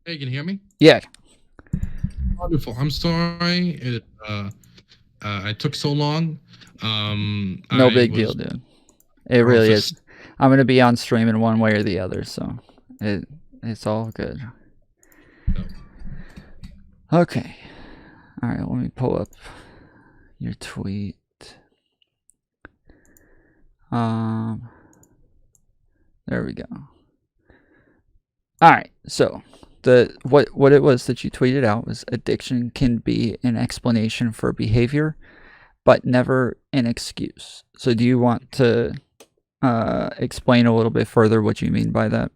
Hey, can you hear me? Yeah, Wonderful. I'm sorry it took so long. no I big deal, was dude. in It your really is. office. I'm gonna be on stream in one way or the other, so it it's all good. So, Okay. All right, let me pull up your tweet. Um, there we go. All right, so the what it was that you tweeted out was addiction can be an explanation for behavior, but never an excuse. So do you want to explain a little bit further what you mean by that?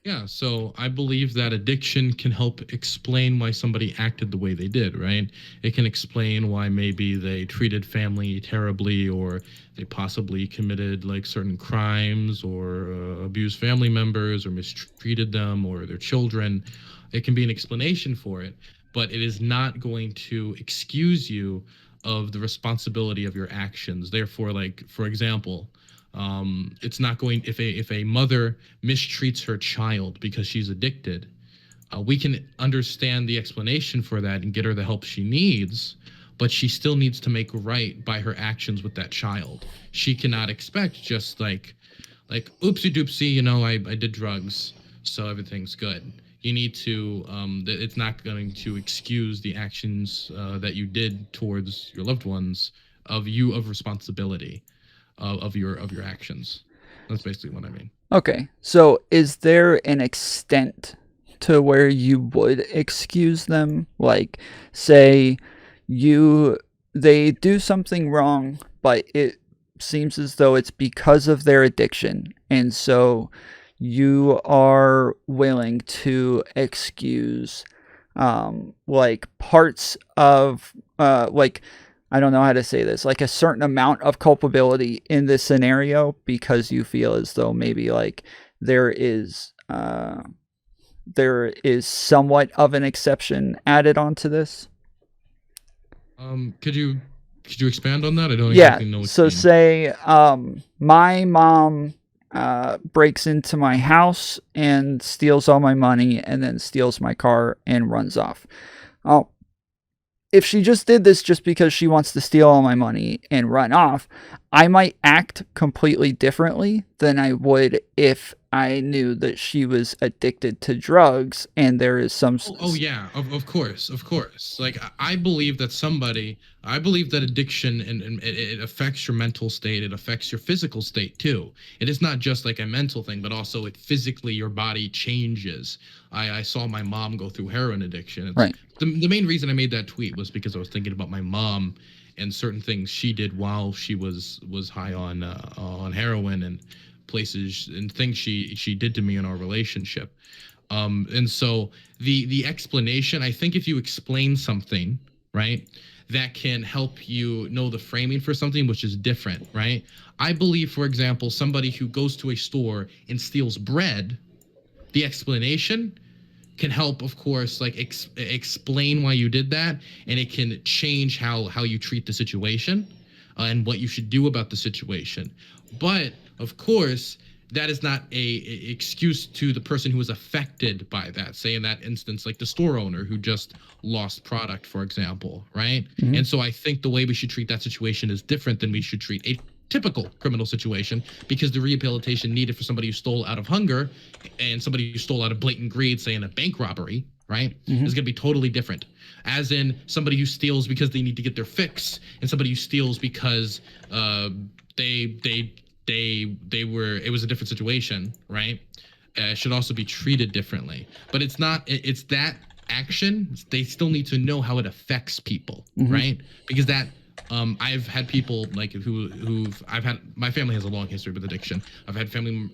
yeah, so I believe that addiction can help explain why somebody acted the way they did, right? It can explain why maybe they treated family terribly or they possibly committed like certain crimes or abused family members or mistreated them or their children. It can be an explanation for it, but it is not going to excuse you of the responsibility of your actions. Therefore, like for example, it's not going if a mother mistreats her child because she's addicted, we can understand the explanation for that and get her the help she needs, but she still needs to make right by her actions with that child. She cannot expect just like oopsie doopsie, I did drugs, so everything's good. You need to it's not going to excuse the actions that you did towards your loved ones of responsibility of your actions. That's basically what I mean. Okay, so is there an extent to where you would excuse them? Like, say you they do something wrong, but it seems as though it's because of their addiction, and so you are willing to excuse like parts of like I don't know how to say this, like a certain amount of culpability in this scenario because you feel as though maybe like there is uh, there is somewhat of an exception added onto this. Could you expand on that? I don't Yeah. exactly know what So you mean. say my mom breaks into my house and steals all my money and then steals my car and runs off. Oh, if she just did this just because she wants to steal all my money and run off, I might act completely differently than I would if I knew that she was addicted to drugs and there is some. Oh yeah, of course, of course. Like I believe that I believe that addiction and it affects your mental state. It affects your physical state too. It is not just like a mental thing, but also it physically your body changes. I saw my mom go through heroin addiction. It's Right. the main reason I made that tweet was because I was thinking about my mom and certain things she did while she was high on heroin and places and things she did to me in our relationship. And so the explanation, I think if you explain something, right, that can help you know the framing for something which is different, right? I believe, for example, somebody who goes to a store and steals bread, the explanation can help, of course, like explain why you did that, and it can change how you treat the situation and what you should do about the situation. But of course, that is not a excuse to the person who is affected by that. Say in that instance, like the store owner who just lost product, for example, right? Mm-hmm. And so I think the way we should treat that situation is different than we should treat a typical criminal situation, because the rehabilitation needed for somebody who stole out of hunger and somebody who stole out of blatant greed, say in a bank robbery, right, Mm-hmm. is going to be totally different. As in somebody who steals because they need to get their fix, and somebody who steals because they they they were it was a different situation, right? Should also be treated differently. But it's not. It's that action. They still need to know how it affects people, Mm-hmm. right? Because that I've had people like who've I've had my family has a long history with addiction. I've had family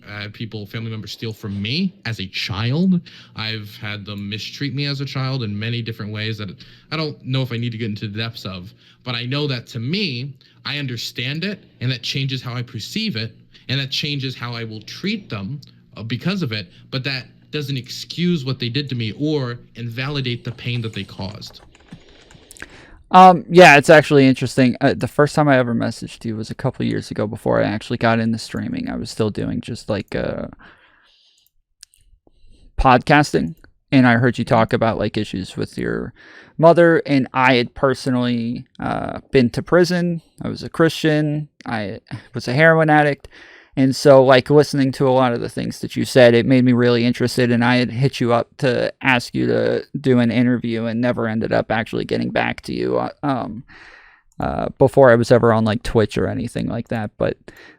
members steal from me as a child. I've had them mistreat me as a child in many different ways that I don't know if I need to get into the depths of, but I know that to me, I understand it, and that changes how I perceive it, and that changes how I will treat them because of it. But that doesn't excuse what they did to me or invalidate the pain that they caused. Yeah, it's actually interesting. The first time I ever messaged you was a couple years ago before I actually got into streaming. I was still doing just like podcasting. and I heard you talk about like issues with your mother. And I had personally been to prison. I was a Christian. I was a heroin addict. And so, like, listening to a lot of the things that you said, it made me really interested. And I had hit you up to ask you to do an interview and never ended up actually getting back to you before I was ever on like Twitch or anything like that. But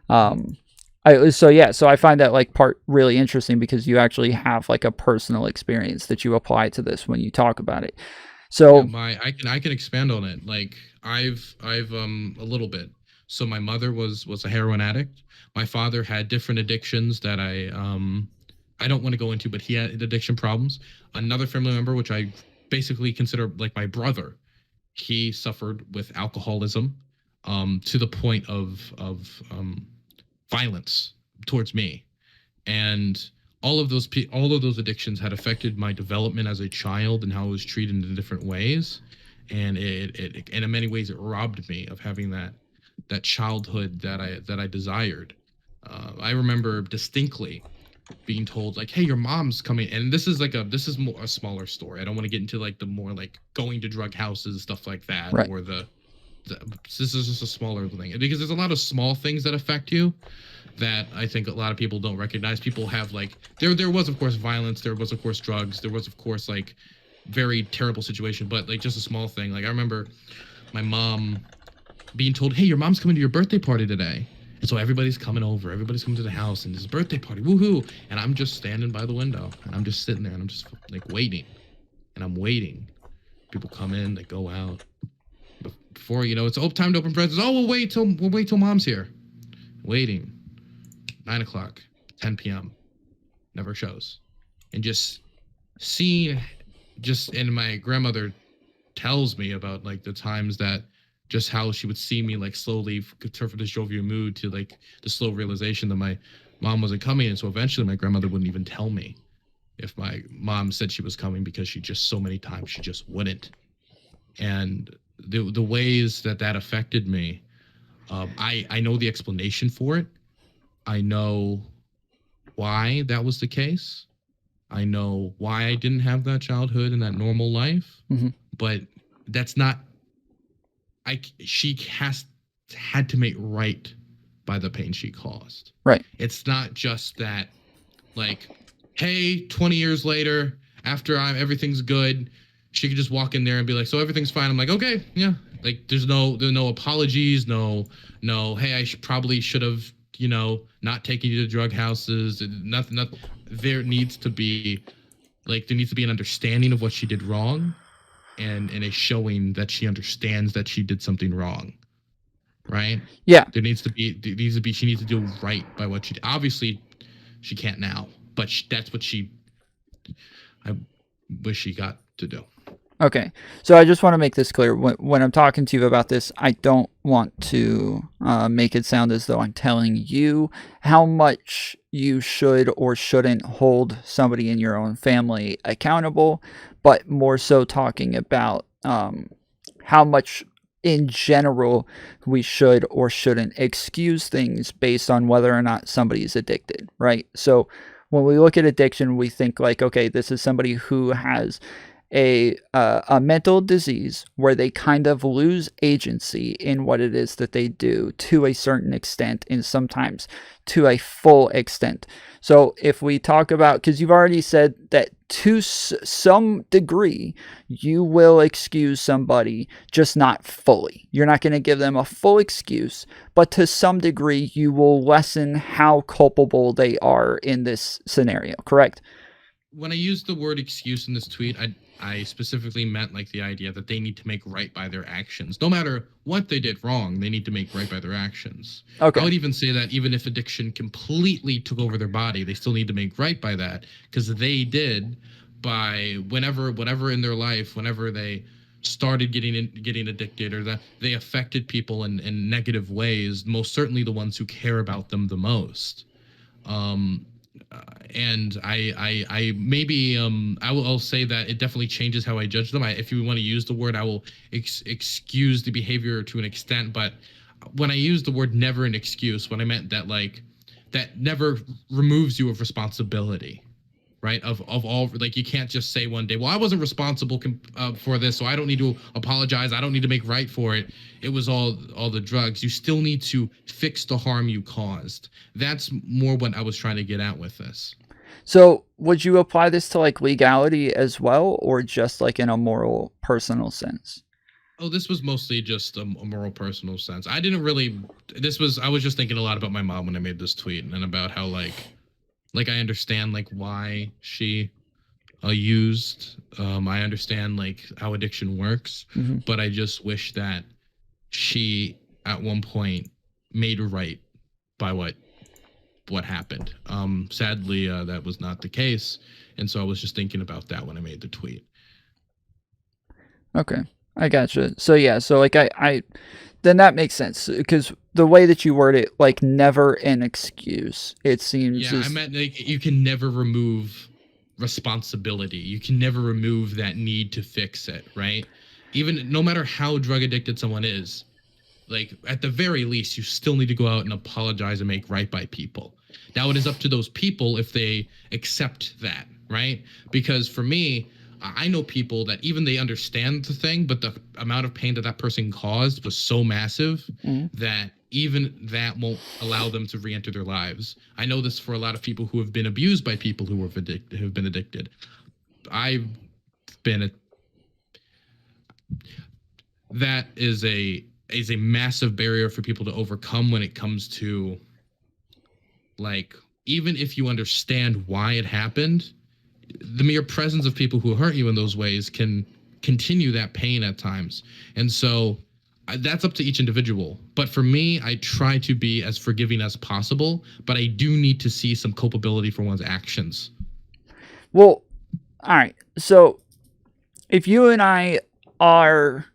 so I find that like part really interesting because you actually have like a personal experience that you apply to this when you talk about it. Yeah, So I can expand on it. Like I've a little bit. So my mother was a heroin addict. My father had different addictions that I don't want to go into, but he had addiction problems. Another family member, which I basically consider like my brother, he suffered with alcoholism, to the point of violence towards me. And all of those addictions had affected my development as a child and how I was treated in different ways. And it and in many ways it robbed me of having that childhood that I desired. I remember distinctly being told like, "Hey, your mom's coming," and this is more a smaller story. I don't want to get into like the more like going to drug houses, stuff like that, right, or this is just a smaller thing because there's a lot of small things that affect you that I think a lot of people don't recognize. People have like there was of course violence, there was of course drugs, there was of course like very terrible situation, but like just a small thing. Like I remember my mom being told, "Hey, your mom's coming to your birthday party today." And so everybody's coming over, everybody's coming to the house, and it's a birthday party, woohoo! And I'm just standing by the window, and I'm just sitting there, and I'm just like waiting, and I'm waiting. People come in, they go out. Before you know, it's time to open presents. Oh, we'll wait till mom's here. Waiting, 9 o'clock, 10 p.m. Never shows, and just seeing, and my grandmother tells me about like the times that just how she would see me like slowly turn from this jovial mood to like the slow realization that my mom wasn't coming. And so eventually my grandmother wouldn't even tell me if my mom said she was coming because she just so many times she just wouldn't. And the ways that affected me, I know the explanation for it. I know why that was the case. I know why I didn't have that childhood and that normal life, mm-hmm. but that's not. She had to make right by the pain she caused. Right. It's not just that, like, hey, 20 years later, after everything's good, she could just walk in there and be like, "So everything's fine." I'm like, "Okay, yeah." Like, there's no apologies, no. Hey, probably should have, not taken you to drug houses. Nothing. There needs to be an understanding of what she did wrong. And a showing that she understands that she did something wrong, right? Yeah. She needs to do right by what she did. Obviously, she can't now, but that's what I wish she got to do. Okay, so I just want to make this clear. When I'm talking to you about this, I don't want to make it sound as though I'm telling you how much you should or shouldn't hold somebody in your own family accountable, but more so talking about how much in general we should or shouldn't excuse things based on whether or not somebody's addicted, right? So when we look at addiction, we think like, okay, this is somebody who has a mental disease where they kind of lose agency in what it is that they do to a certain extent, and sometimes to a full extent. So if we talk about, because you've already said that to some degree you will excuse somebody, just not fully. You're not going to give them a full excuse, but to some degree you will lessen how culpable they are in this scenario, correct? When I used the word excuse in this tweet, I specifically meant like the idea that they need to make right by their actions. No matter what they did wrong, they need to make right by their actions. Okay. I would even say that even if addiction completely took over their body, they still need to make right by that, because they did by whenever in their life, whenever they started getting addicted, or that they affected people in negative ways, most certainly the ones who care about them the most. And I maybe I'll say that it definitely changes how I judge them. If you want to use the word, I will excuse the behavior to an extent. But when I use the word never an excuse, when I meant that like that never removes you of responsibility, right? Of all, like, you can't just say one day, well, I wasn't responsible for this, so I don't need to apologize. I don't need to make right for it. It was all the drugs. You still need to fix the harm you caused. That's more what I was trying to get at with this. So would you apply this to like legality as well, or just like in a moral personal sense? Oh, this was mostly just a moral personal sense. I didn't really. I was just thinking a lot about my mom when I made this tweet, and about how like I understand like why she used. I understand like how addiction works, Mm-hmm. but I just wish that she at one point made right by what happened. Sadly, that was not the case, and so I was just thinking about that when I made the tweet. Okay, I gotcha. So yeah, so like I then that makes sense because the way that you word it, like never an excuse. It seems Yeah, I meant like you can never remove responsibility. You can never remove that need to fix it, right? Even no matter how drug addicted someone is, like at the very least, you still need to go out and apologize and make right by people. Now it is up to those people if they accept that, right? Because for me, I know people that even they understand the thing, but the amount of pain that that person caused was so massive that even that won't allow them to re-enter their lives. I know this for a lot of people who have been abused by people who have been addicted. I've been a, that is a massive barrier for people to overcome when it comes to, like, even if you understand why it happened, the mere presence of people who hurt you in those ways can continue that pain at times. And so that's up to each individual. But for me, I try to be as forgiving as possible, but I do need to see some culpability for one's actions. Well, all right. So if you and I are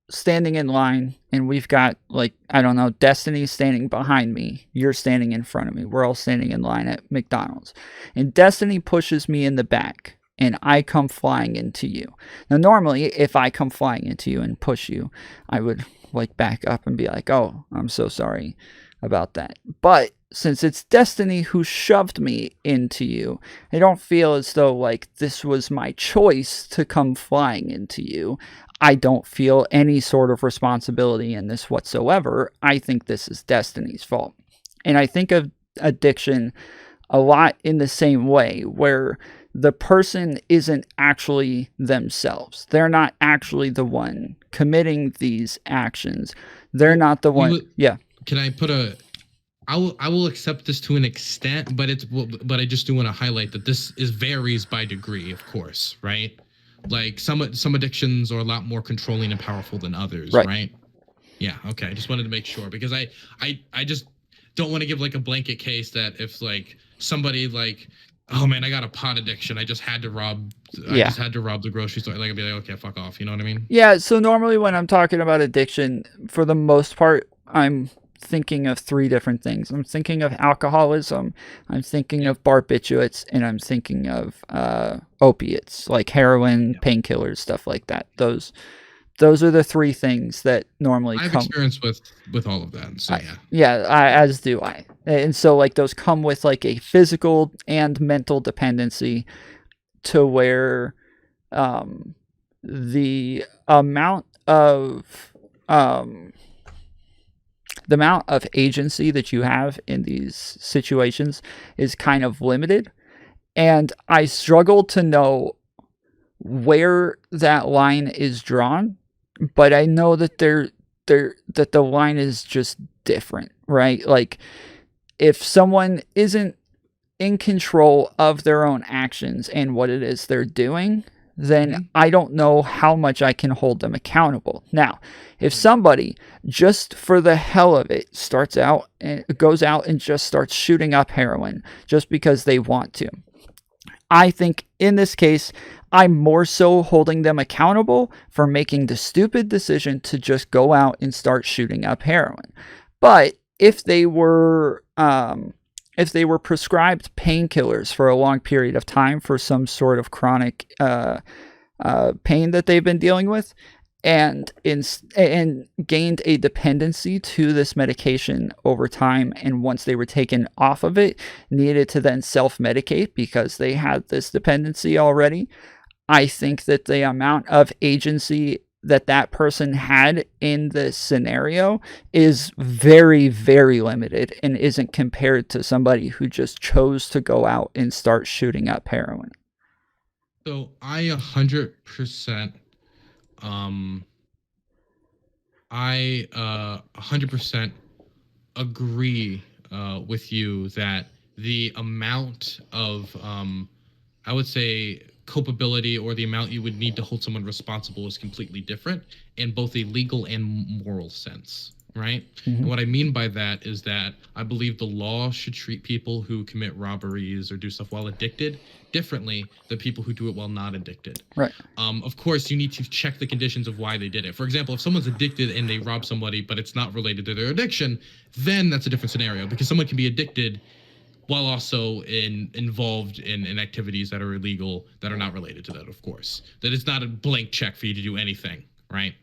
standing in line and we've got, like, I don't know, Destiny standing behind me, you're standing in front of me, we're all standing in line at McDonald's, and Destiny pushes me in the back and I come flying into you. Now normally if I come flying into you and push you, I would like back up and be like, oh, I'm so sorry about that. But since it's Destiny who shoved me into you, I don't feel as though like this was my choice to come flying into you. I don't feel any sort of responsibility in this whatsoever. I think this is Destiny's fault. And I think of addiction a lot in the same way, where the person isn't actually themselves. They're not actually the one committing these actions. They're not the one. Yeah. Can I put a I will accept this to an extent, but I just do want to highlight that this varies by degree, of course, right? Like some addictions are a lot more controlling and powerful than others, right? Yeah, okay. I just wanted to make sure, because I just don't want to give like a blanket case that if like somebody like, oh man, I got a pot addiction, I just had to rob the grocery store, like I'd be like, okay, fuck off, you know what I mean? Yeah, so normally when I'm talking about addiction, for the most part, I'm thinking of three different things. I'm thinking of alcoholism, I'm thinking of barbiturates, and I'm thinking of opiates, like heroin, painkillers, stuff like that. Those are the three things that normally I've experienced with all of that, so as do I. And so like those come with like a physical and mental dependency, to where the amount of agency that you have in these situations is kind of limited. And I struggle to know where that line is drawn, but I know that that the line is just different, right? Like if someone isn't in control of their own actions and what it is they're doing, then I don't know how much I can hold them accountable. Now, if somebody just for the hell of it goes out and just starts shooting up heroin just because they want to, I think in this case, I'm more so holding them accountable for making the stupid decision to just go out and start shooting up heroin. But if they were prescribed painkillers for a long period of time for some sort of chronic pain that they've been dealing with, and gained a dependency to this medication over time, and once they were taken off of it, needed to then self-medicate because they had this dependency already. I think that the amount of agency that that person had in this scenario is very, very limited and isn't compared to somebody who just chose to go out and start shooting up heroin. So I 100% I 100% agree with you that the amount of I would say culpability, or the amount you would need to hold someone responsible, is completely different in both a legal and moral sense, right? And what I mean by that is that I believe the law should treat people who commit robberies or do stuff while addicted differently than people who do it while not addicted. Right. Of course, you need to check the conditions of why they did it. For example, if someone's addicted and they rob somebody, but it's not related to their addiction, then that's a different scenario, because someone can be addicted while also involved in activities that are illegal, that are not related to that, of course. That it's not a blank check for you to do anything, right?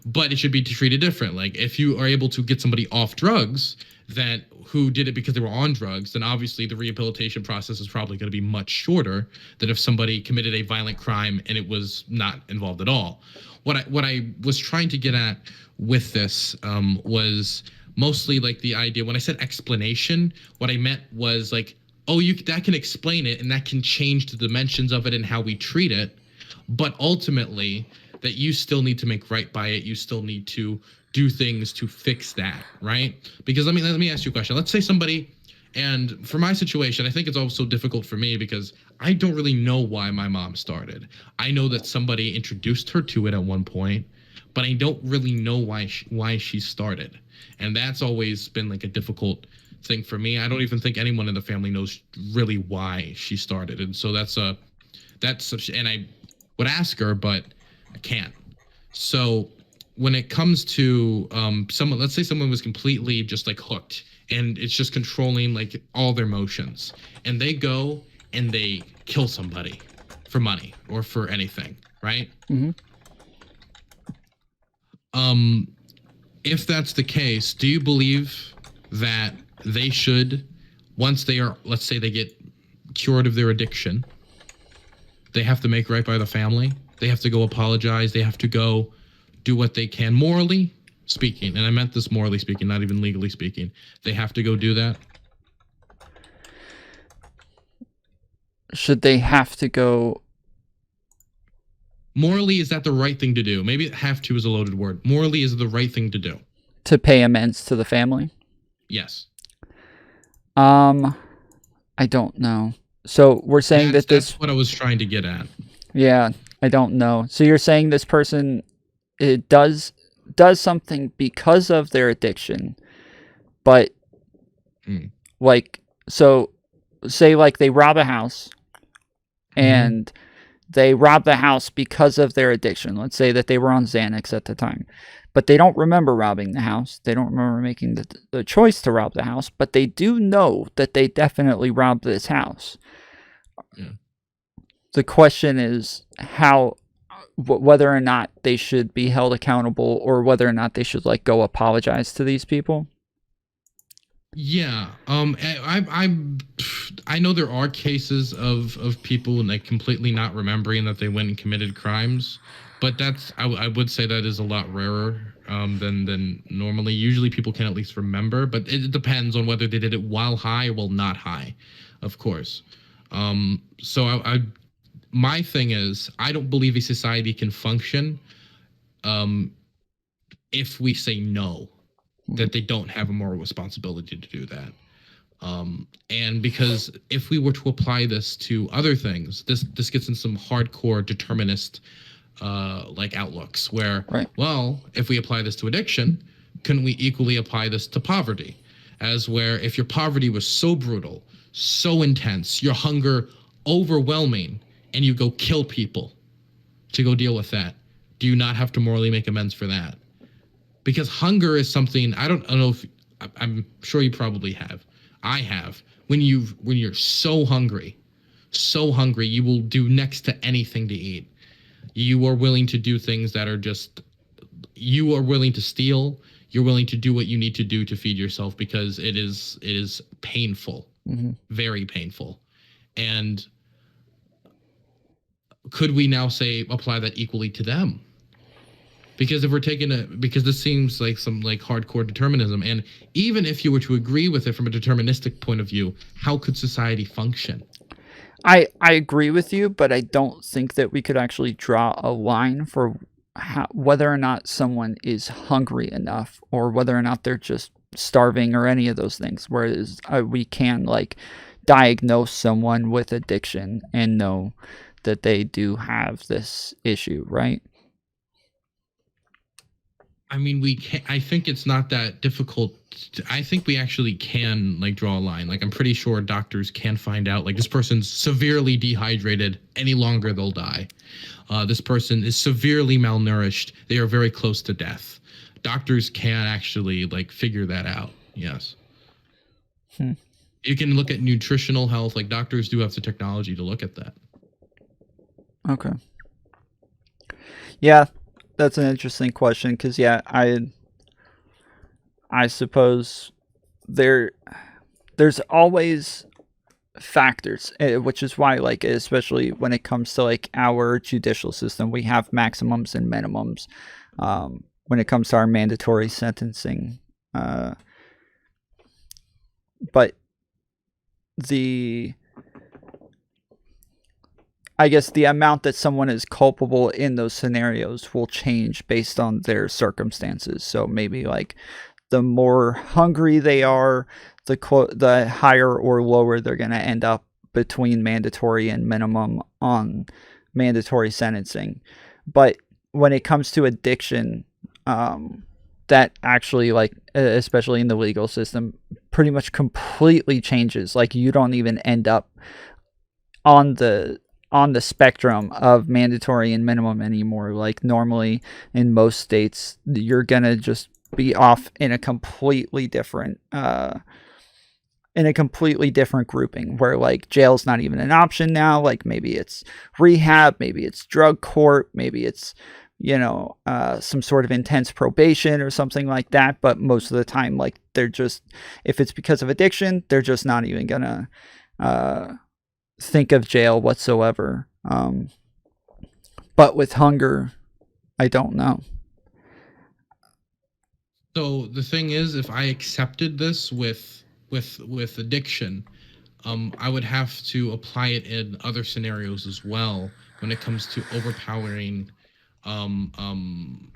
But it should be treated different. Like, if you are able to get somebody off drugs that who did it because they were on drugs, then obviously the rehabilitation process is probably going to be much shorter than if somebody committed a violent crime and it was not involved at all. What I was trying to get at with this was mostly like the idea. When I said explanation, what I meant was like, oh, that can explain it, and that can change the dimensions of it and how we treat it, but ultimately that you still need to make right by it. You still need to do things to fix that, right? Because let me ask you a question. Let's say somebody, and for my situation, I think it's also difficult for me because I don't really know why my mom started. I know that somebody introduced her to it at one point, but I don't really know why she started. And that's always been like a difficult thing for me. I don't even think anyone in the family knows really why she started. And so and I would ask her, but I can't. So when it comes to someone, let's say someone was completely just like hooked and it's just controlling like all their motions, and they go and they kill somebody for money or for anything, right? Mm-hmm. If that's the case, do you believe that they should, once they are, let's say they get cured of their addiction, they have to make right by the family? They have to go apologize. They have to go do what they can, morally speaking. And I meant this morally speaking, not even legally speaking. They have to go do that. Should they have to go? Morally, is that the right thing to do? Maybe have to is a loaded word. Morally, is the right thing to do? To pay amends to the family? Yes. I don't know. So we're saying that's what I was trying to get at. Yeah, I don't know. So you're saying this person does something because of their addiction, but like, so say like they rob a house and they rob the house because of their addiction. Let's say that they were on Xanax at the time, but they don't remember robbing the house. They don't remember making the choice to rob the house, but they do know that they definitely robbed this house. Yeah. The question is whether or not they should be held accountable, or whether or not they should like go apologize to these people. Yeah. I know there are cases of people like completely not remembering that they went and committed crimes, but I would say that is a lot rarer than normally. Usually people can at least remember, but it depends on whether they did it while high or while not high, of course. So my thing is, I don't believe a society can function if we say no, that they don't have a moral responsibility to do that. And because if we were to apply this to other things, this gets in some hardcore determinist like outlooks where, right, well, if we apply this to addiction, couldn't we equally apply this to poverty? As where if your poverty was so brutal, so intense, your hunger overwhelming, and you go kill people to go deal with that, do you not have to morally make amends for that? Because hunger is something, I don't know if, I'm sure you probably have. I have. When you're so hungry, you will do next to anything to eat. You are willing to do things that are just you are willing to steal, you're willing to do what you need to do to feed yourself because it is painful, very painful. And could we now say apply that equally to them? Because if we're taking because this seems like some like hardcore determinism, and even if you were to agree with it from a deterministic point of view, how could society function? I agree with you, but I don't think that we could actually draw a line for whether or not someone is hungry enough or whether or not they're just starving or any of those things. Whereas we can like diagnose someone with addiction and know that they do have this issue, right? I mean, we can. I think it's not that difficult. I think we actually can like draw a line. Like, I'm pretty sure doctors can find out like this person's severely dehydrated. Any longer, they'll die. This person is severely malnourished. They are very close to death. Doctors can actually like figure that out. Yes. You can look at nutritional health. Like, doctors do have the technology to look at that. Okay. Yeah, that's an interesting question because yeah, I suppose there's always factors, which is why like especially when it comes to like our judicial system, we have maximums and minimums. When it comes to our mandatory sentencing, but I guess the amount that someone is culpable in those scenarios will change based on their circumstances. So maybe like the more hungry they are, the higher or lower they're going to end up between mandatory and minimum on mandatory sentencing. But when it comes to addiction, that actually like especially in the legal system pretty much completely changes. Like you don't even end up on the spectrum of mandatory and minimum anymore. Like normally in most states, you're gonna just be off in a completely different grouping where like jail's not even an option now. Like maybe it's rehab, maybe it's drug court, maybe it's some sort of intense probation or something like that. But most of the time, like they're just, if it's because of addiction, they're just not even gonna think of jail whatsoever. But with hunger, I don't know. So the thing is, if I accepted this with addiction, I would have to apply it in other scenarios as well when it comes to overpowering emotion.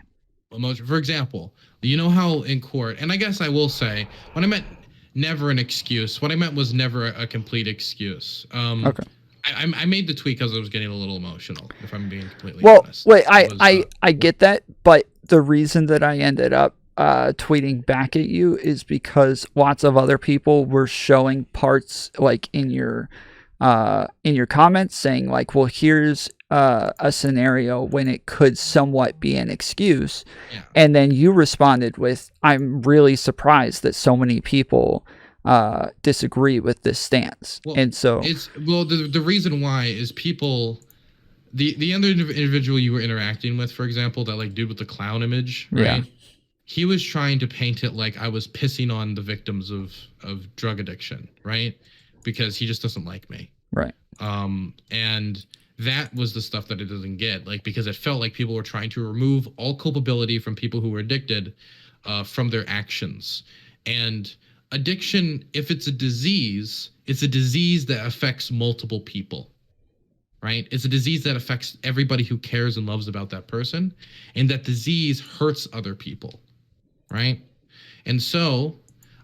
For example, you know how in court, and I guess I will say, when I meant never an excuse, what I meant was never a complete excuse. Okay. I made the tweet because I was getting a little emotional, if I'm being completely Well, honest. wait, I get that, but the reason that I ended up tweeting back at you is because lots of other people were showing parts like in your comments saying like, well, here's a scenario when it could somewhat be an excuse. Yeah. And then you responded with, I'm really surprised that so many people disagree with this stance. Well, and so the reason why is people, the other individual you were interacting with, for example, that like dude with the clown image, right? Yeah. He was trying to paint it like I was pissing on the victims of drug addiction, right? Because he just doesn't like me. Right. And that was the stuff that it doesn't get, like, because it felt like people were trying to remove all culpability from people who were addicted from their actions. And addiction, if it's a disease that affects multiple people, right? It's a disease that affects everybody who cares and loves about that person, and that disease hurts other people, right? And so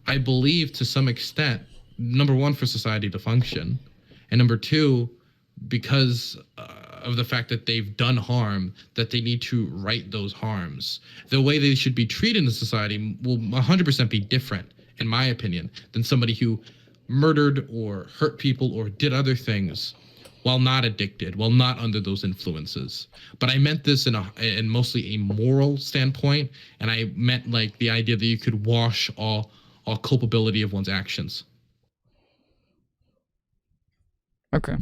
I believe to some extent, number one, for society to function, and number two, because of the fact that they've done harm, that they need to right those harms. The way they should be treated in society will 100% be different, in my opinion, than somebody who murdered or hurt people or did other things while not addicted, while not under those influences. But I meant this in mostly a moral standpoint, and I meant like the idea that you could wash all culpability of one's actions. Okay.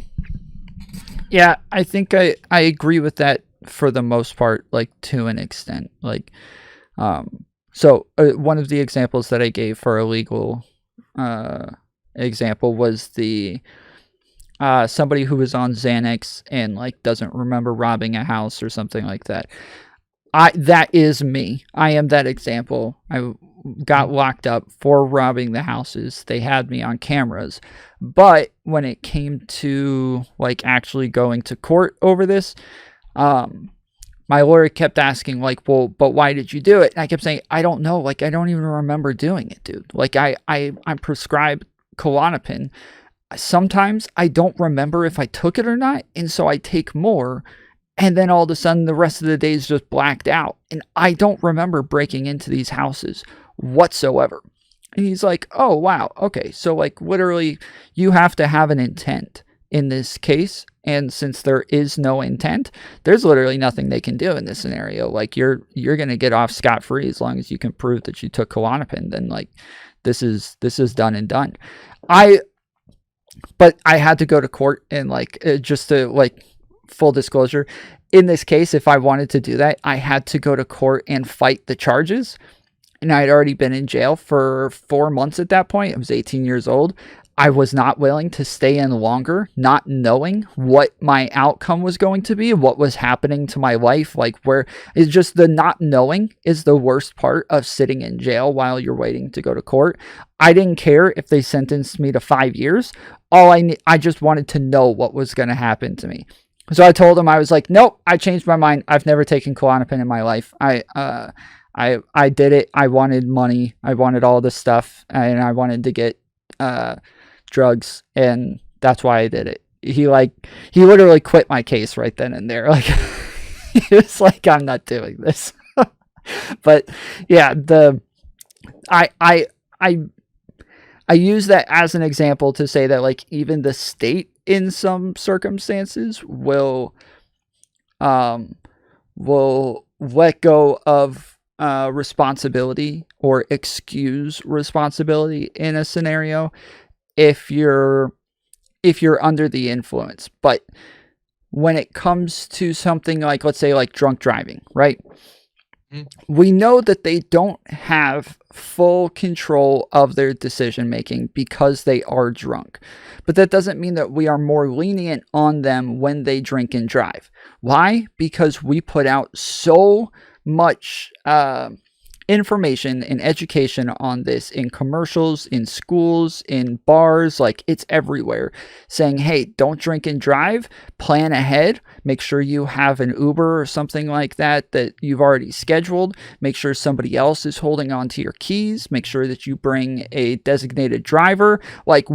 Yeah, I think I agree with that for the most part, like to an extent. Like, so one of the examples that I gave for a legal example was the somebody who was on Xanax and like doesn't remember robbing a house or something like that. That is me. I am that example. I got locked up for robbing the houses. They had me on cameras. But when it came to like actually going to court over this, my lawyer kept asking like, well, but why did you do it? And I kept saying, I don't know. Like, I don't even remember doing it, dude. Like, I'm prescribed Klonopin. Sometimes I don't remember if I took it or not. And so I take more. And then all of a sudden, the rest of the day is just blacked out. And I don't remember breaking into these houses whatsoever. And he's like, oh, wow. Okay. So, like, literally, you have to have an intent in this case. And since there is no intent, there's literally nothing they can do in this scenario. Like, you're going to get off scot-free as long as you can prove that you took Klonopin. Then, like, this is done and done. But I had to go to court and, like, just to, like, full disclosure, in this case, if I wanted to do that, I had to go to court and fight the charges. And I had already been in jail for 4 months at that point. I was 18 years old. I was not willing to stay in longer, not knowing what my outcome was going to be, what was happening to my life. Like, where it's just the not knowing is the worst part of sitting in jail while you're waiting to go to court. I didn't care if they sentenced me to 5 years. I just wanted to know what was going to happen to me. So I told him, I was like, nope, I changed my mind. I've never taken Klonopin in my life. I did it. I wanted money. I wanted all this stuff, and I wanted to get drugs, and that's why I did it. He literally quit my case right then and there. Like, he was like, I'm not doing this. But yeah, I use that as an example to say that, like, even the state in some circumstances will let go of responsibility or excuse responsibility in a scenario if you're under the influence. But when it comes to something like, let's say, like drunk driving, right? We know that they don't have full control of their decision making because they are drunk. But that doesn't mean that we are more lenient on them when they drink and drive. Why? Because we put out so much information and education on this in commercials, in schools, in bars, like it's everywhere, saying, hey, don't drink and drive, plan ahead, make sure you have an Uber or something like that you've already scheduled, make sure somebody else is holding on to your keys, make sure that you bring a designated driver. Like,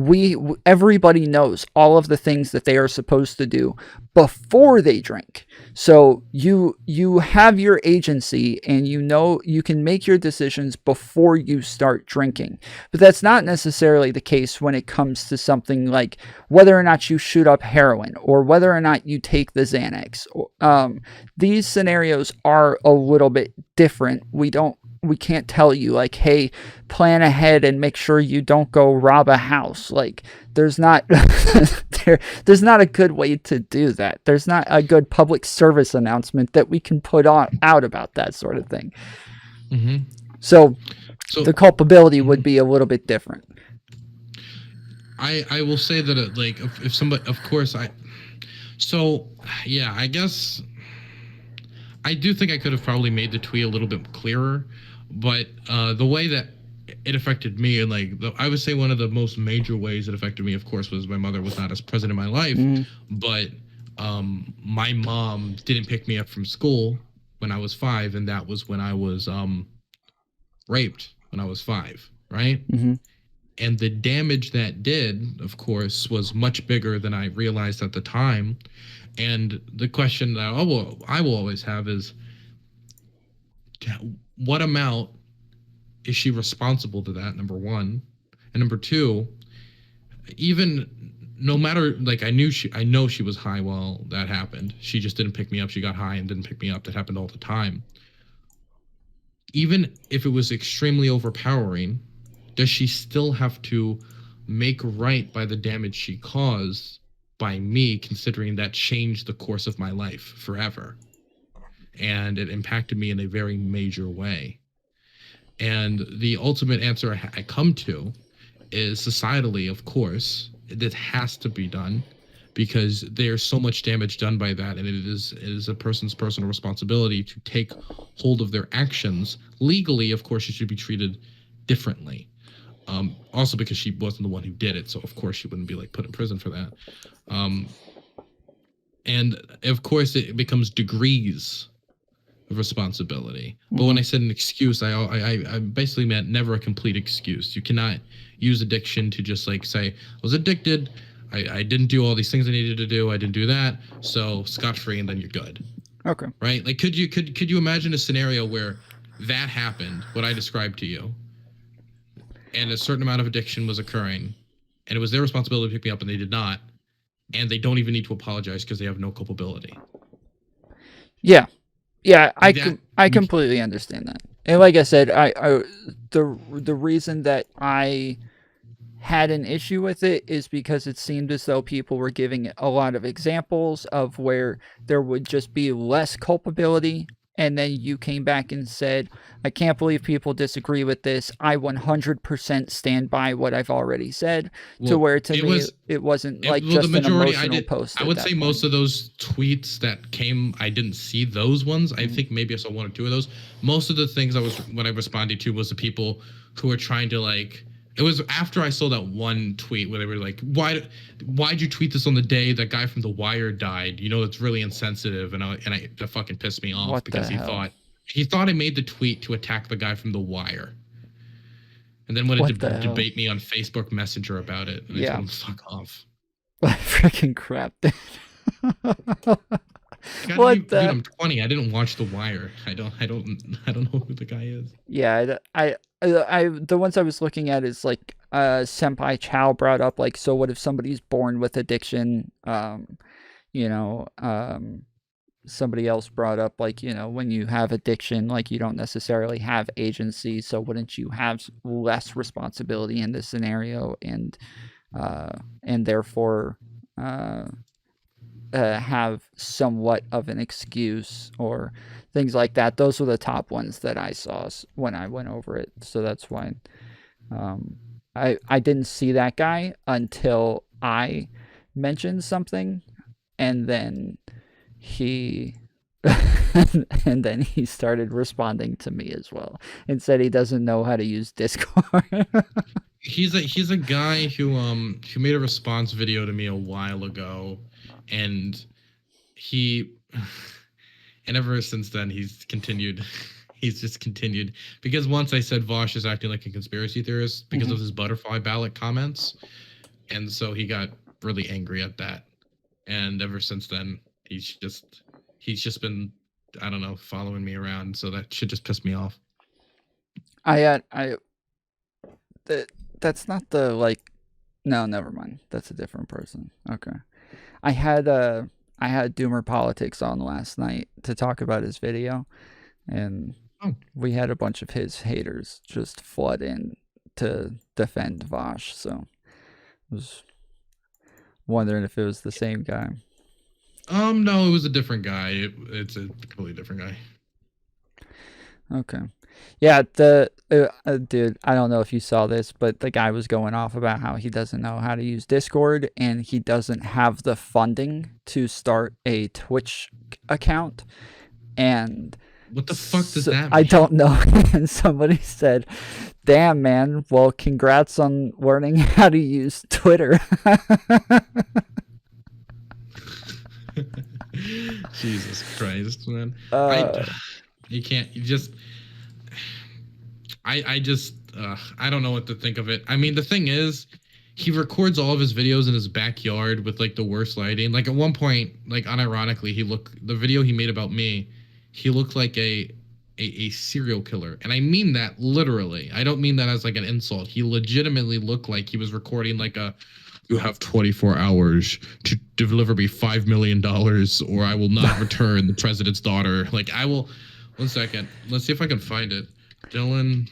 everybody knows all of the things that they are supposed to do before they drink. So you have your agency, and you know you can make your decisions before you start drinking. But that's not necessarily the case when it comes to something like whether or not you shoot up heroin or whether or not you take the Xanax. These scenarios are a little bit different. We can't tell you, like, hey, plan ahead and make sure you don't go rob a house. Like, there's not there's not a good way to do that. There's not a good public service announcement that we can put out about that sort of thing. Mm-hmm. So the culpability would be a little bit different. I will say that like if somebody, of course, I guess I do think I could have probably made the tweet a little bit clearer, but the way that it affected me, and like I would say one of the most major ways it affected me, of course, was my mother was not as present in my life, but my mom didn't pick me up from school when I was 5, and that was when I was raped when I was 5, right? Mm-hmm. And the damage that did, of course, was much bigger than I realized at the time. And the question that I will always have is, what amount is she responsible to that, number one? And number two, even no matter, like, I know she was high while that happened. She just didn't pick me up. She got high and didn't pick me up. That happened all the time. Even if it was extremely overpowering, does she still have to make right by the damage she caused by me, considering that changed the course of my life forever? and it impacted me in a very major way. And the ultimate answer I come to is societally, of course, that has to be done because there's so much damage done by that, and it is a person's personal responsibility to take hold of their actions. Legally, of course, she should be treated differently. Also, because she wasn't the one who did it, so of course she wouldn't be like put in prison for that. Um, and of course, it becomes degrees of responsibility. But when I said an excuse, I basically meant never a complete excuse. You cannot use addiction to just like say, I was addicted, I didn't do all these things I needed to do, I didn't do that, so scot-free, and then you're good. Okay. Right? Like could you imagine a scenario where that happened, what I described to you, and a certain amount of addiction was occurring, and it was their responsibility to pick me up and they did not, and they don't even need to apologize because they have no culpability. Yeah. Yeah, Like that, I completely understand that. And like I said, the reason that I had an issue with it is because it seemed as though people were giving a lot of examples of where there would just be less culpability, and then you came back and said, I can't believe people disagree with this. I 100% stand by what I've already said. To well, where to it me was it wasn't like well, the just an majority emotional post I at would that say most point. of those tweets that came, I didn't see those ones. I think maybe I saw one or two of those. Most of the things when I responded to was the people who were trying to like. It was after I saw that one tweet where they were like, why'd you tweet this on the day that guy from The Wire died? You know, it's really insensitive, and that fucking pissed me off What because the hell? he thought I made the tweet to attack the guy from The Wire, and then wanted to What the hell? debate me on Facebook Messenger about it, and I Yeah. told him to fuck off. Freaking crap. What the? dude? I'm 20. I didn't watch The Wire. I don't know who the guy is. Yeah, the ones I was looking at is like Senpai Chow brought up like, so what if somebody's born with addiction? You know, somebody else brought up like, when you have addiction, like you don't necessarily have agency, so wouldn't you have less responsibility in this scenario, and therefore have somewhat of an excuse or things like that. Those were the top ones that I saw when I went over it. So that's why I didn't see that guy until I mentioned something, and then he and then he started responding to me as well and said he doesn't know how to use Discord. He's a guy who made a response video to me a while ago, and he and ever since then he's continued. He's just continued because once I said Vosh is acting like a conspiracy theorist because of his butterfly ballot comments, and so he got really angry at that, and ever since then he's just been, I don't know, following me around, so that should just piss me off. That's not the like. No, never mind. That's a different person. Okay. I had Doomer Politics on last night to talk about his video, and we had a bunch of his haters just flood in to defend Vosh. So I was wondering if it was the same guy. No, it was a different guy. It's a completely different guy. Okay. Yeah, dude, I don't know if you saw this, but the guy was going off about how he doesn't know how to use Discord and he doesn't have the funding to start a Twitch account. And what the fuck does that mean? I don't know. And somebody said, damn, man, well, congrats on learning how to use Twitter. Jesus Christ, man. You can't, I don't know what to think of it. I mean, the thing is, he records all of his videos in his backyard with like the worst lighting. Like at one point, like unironically, the video he made about me, he looked like a serial killer. And I mean that literally. I don't mean that as like an insult. He legitimately looked like he was recording like you have 24 hours to deliver me $5 million or I will not return the president's daughter. Like I will. One second. Let's see if I can find it. Dylan.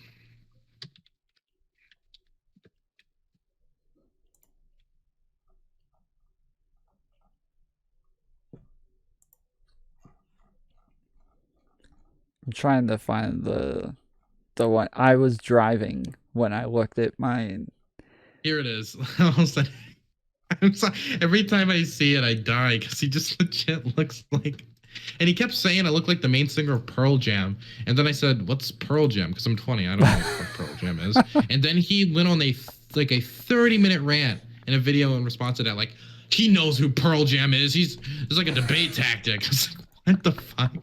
I'm trying to find the one I was driving when I looked at mine. Here it is. I'm sorry. Every time I see it, I die because he just legit looks like. And he kept saying I look like the main singer of Pearl Jam. And then I said, "What's Pearl Jam?" Because I'm 20. I don't know what the fuck Pearl Jam is. And then he went on a 30-minute rant in a video in response to that. Like, he knows who Pearl Jam is. It's like a debate tactic. I was like, what the fuck?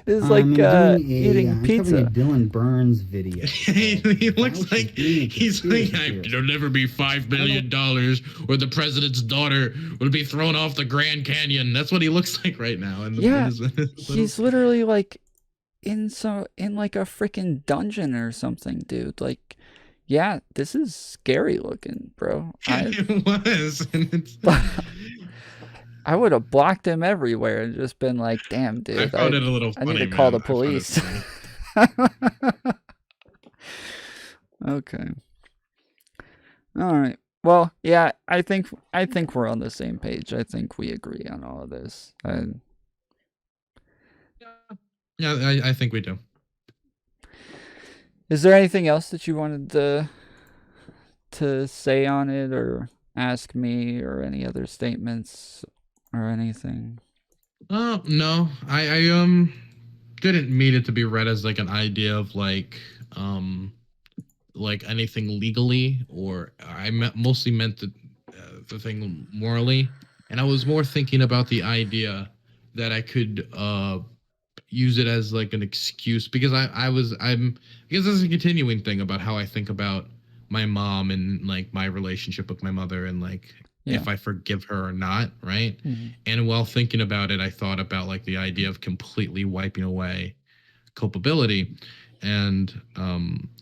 It's like I'm doing eating I'm pizza. covering a Dylan Burns video. He looks like he's like, conspiracy there'll never be $5 million, or the president's daughter will be thrown off the Grand Canyon. That's what he looks like right now. And Yeah, he's literally like in like a freaking dungeon or something, dude. Like, yeah, this is scary looking, bro. It was. And it's, I would have blocked him everywhere and just been like, damn, dude. I found it a little I funny. need to call the I found it police. funny. Okay. All right. Well, yeah, I think we're on the same page. I think we agree on all of this. Yeah, I think we do. Is there anything else that you wanted to say on it, or ask me, or any other statements or anything? No. I didn't mean it to be read as like an idea of like anything legally, or I mostly meant the thing morally, and I was more thinking about the idea that I could use it as like an excuse, because because this is a continuing thing about how I think about my mom and like my relationship with my mother, and like if I forgive her or not, right? Mm-hmm. And while thinking about it, I thought about like the idea of completely wiping away culpability, and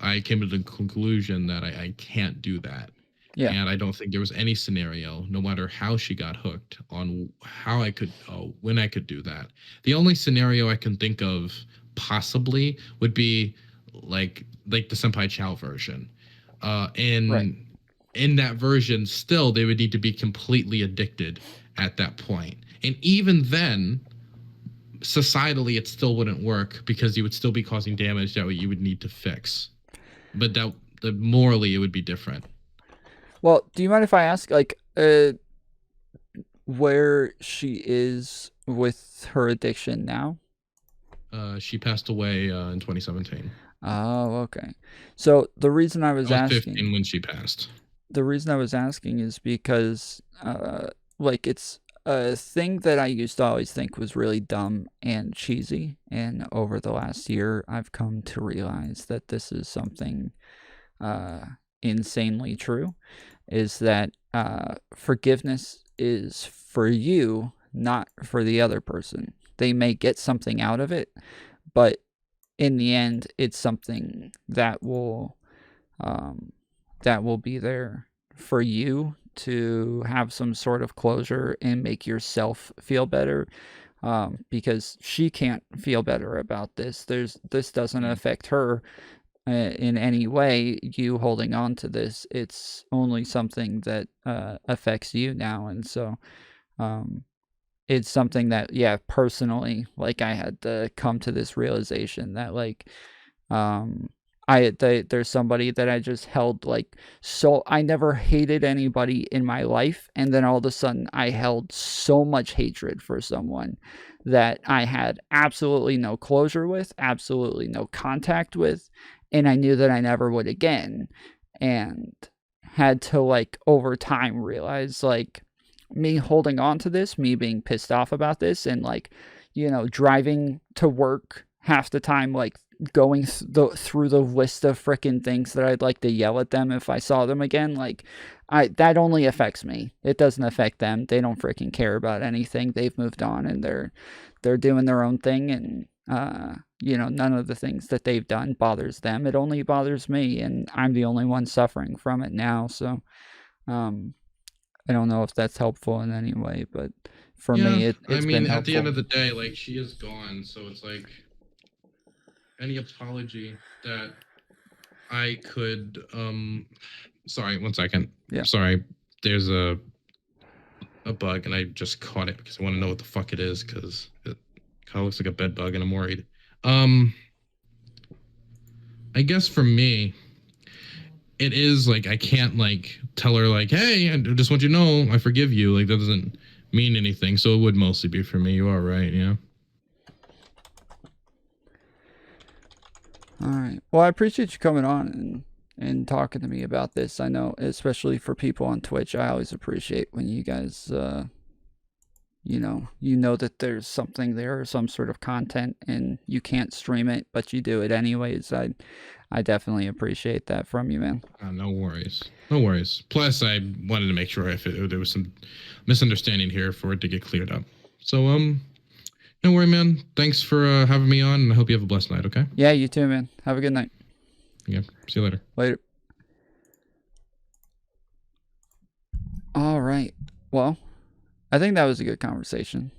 I came to the conclusion that I can't do that. Yeah. And I don't think there was any scenario, no matter how she got hooked, on how I could, when I could do that. The only scenario I can think of possibly would be like the Senpai Chow version. In that version, still they would need to be completely addicted at that point. And even then, societally, it still wouldn't work, because you would still be causing damage that you would need to fix. But that morally, it would be different. Well, do you mind if I ask, like, where she is with her addiction now? She passed away in 2017. Oh, okay. So the reason I was asking, 15 when she passed. The reason I was asking is because, like, it's a thing that I used to always think was really dumb and cheesy, and over the last year, I've come to realize that this is something insanely true. Is that forgiveness is for you, not for the other person. They may get something out of it, but in the end, it's something that will be there for you to have some sort of closure and make yourself feel better, because she can't feel better about this. This doesn't affect her in any way. You holding on to this, it's only something that affects you now. And so it's something that, yeah, personally, like, I had to come to this realization that, like, there's somebody that I just held, like, so I never hated anybody in my life, and then all of a sudden I held so much hatred for someone that I had absolutely no closure with, absolutely no contact with, and I knew that I never would again, and had to, like, over time realize, like, me holding on to this, me being pissed off about this, and, like, driving to work half the time, like, going through the list of freaking things that I'd like to yell at them if I saw them again, like, that only affects me. It doesn't affect them. They don't freaking care about anything. They've moved on, and they're doing their own thing, and none of the things that they've done bothers them. It only bothers me, and I'm the only one suffering from it now. So I don't know if that's helpful in any way, but for me, it's been helpful. At the end of the day, like, she is gone, so it's like any apology that I could sorry, 1 second. Yeah. Sorry, there's a bug, and I just caught it because I want to know what the fuck it is, because God, it looks like a bed bug, and I'm worried. I guess for me, it is like I can't like tell her like, hey, I just want you to know I forgive you. Like that doesn't mean anything. So it would mostly be for me. You are right, yeah. All right. Well, I appreciate you coming on and talking to me about this. I know, especially for people on Twitch, I always appreciate when you guys, you know that there's something there, or some sort of content, and you can't stream it, but you do it anyways. I definitely appreciate that from you, man. No worries. No worries. Plus, I wanted to make sure if there was some misunderstanding here for it to get cleared up. So, no worry, man. Thanks for having me on, and I hope you have a blessed night, okay? Yeah, you too, man. Have a good night. Yeah. See you later. Later. All right. Well, I think that was a good conversation.